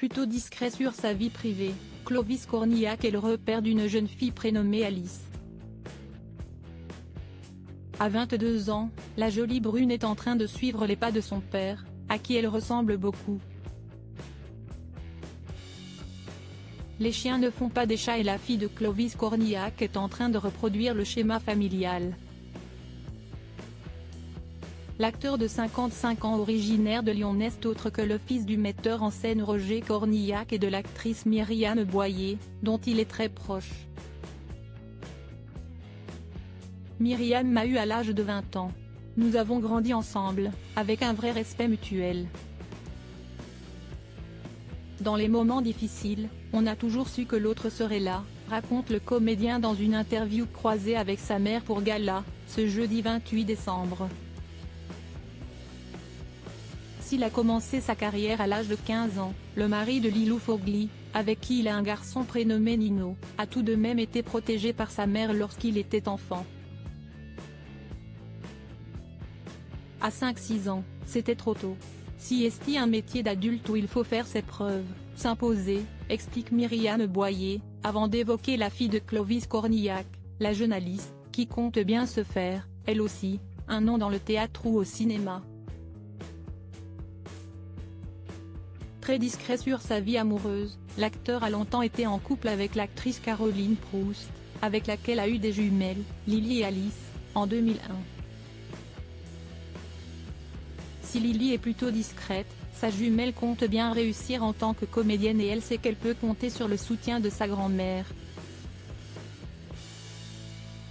plutôt discret sur sa vie privée, Clovis Cornillac est le repère d'une jeune fille prénommée Alice. À 22 ans, la jolie brune est en train de suivre les pas de son père, à qui elle ressemble beaucoup. Les chiens ne font pas des chats et la fille de Clovis Cornillac est en train de reproduire le schéma familial. L'acteur de 55 ans originaire de Lyon n'est autre que le fils du metteur en scène Roger Cornillac et de l'actrice Myriam Boyer, dont il est très proche. Myriam m'a eu à l'âge de 20 ans. Nous avons grandi ensemble, avec un vrai respect mutuel. Dans les moments difficiles, on a toujours su que l'autre serait là, raconte le comédien dans une interview croisée avec sa mère pour Gala, ce jeudi 28 décembre. S'il a commencé sa carrière à l'âge de 15 ans, le mari de Lilou Fogli, avec qui il a un garçon prénommé Nino, a tout de même été protégé par sa mère lorsqu'il était enfant. À 5-6 ans, c'était trop tôt. Si est un métier d'adulte où il faut faire ses preuves, s'imposer, explique Myriam Boyer, avant d'évoquer la fille de Clovis Cornillac, la jeune Alice, qui compte bien se faire, elle aussi, un nom dans le théâtre ou au cinéma. Très discret sur sa vie amoureuse, l'acteur a longtemps été en couple avec l'actrice Caroline Proust, avec laquelle a eu des jumelles, Lily et Alice, en 2001. Si Lily est plutôt discrète, sa jumelle compte bien réussir en tant que comédienne et elle sait qu'elle peut compter sur le soutien de sa grand-mère.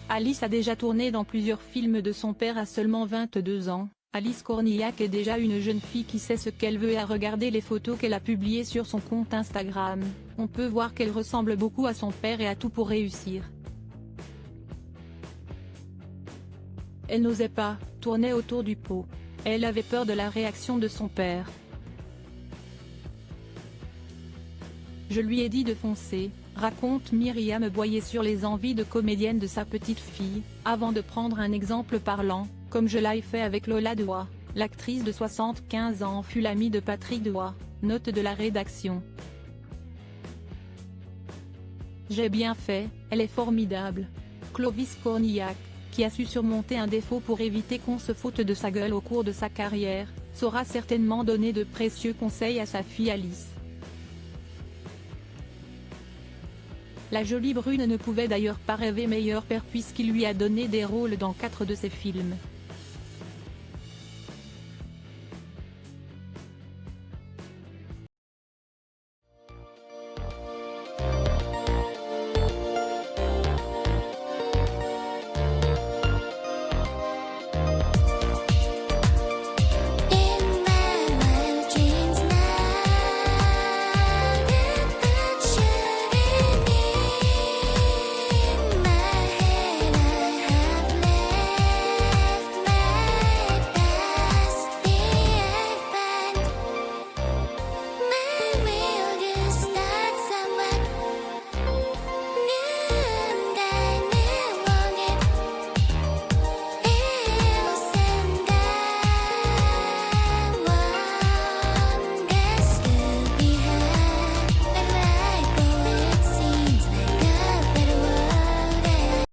Alice a déjà tourné dans plusieurs films de son père à seulement 22 ans. Alice Cornillac est déjà une jeune fille qui sait ce qu'elle veut et à regarder les photos qu'elle a publiées sur son compte Instagram, on peut voir qu'elle ressemble beaucoup à son père et a tout pour réussir. Elle n'osait pas, tournait autour du pot. Elle avait peur de la réaction de son père. Je lui ai dit de foncer, raconte Myriam Boyer sur les envies de comédienne de sa petite fille, avant de prendre un exemple parlant, comme je l'ai fait avec Lola Dewa. L'actrice de 75 ans fut l'amie de Patrick Dewa, note de la rédaction. J'ai bien fait, elle est formidable. Clovis Cornillac, qui a su surmonter un défaut pour éviter qu'on se foute de sa gueule au cours de sa carrière, saura certainement donner de précieux conseils à sa fille Alice. La jolie brune ne pouvait d'ailleurs pas rêver meilleur père puisqu'il lui a donné des rôles dans 4 de ses films.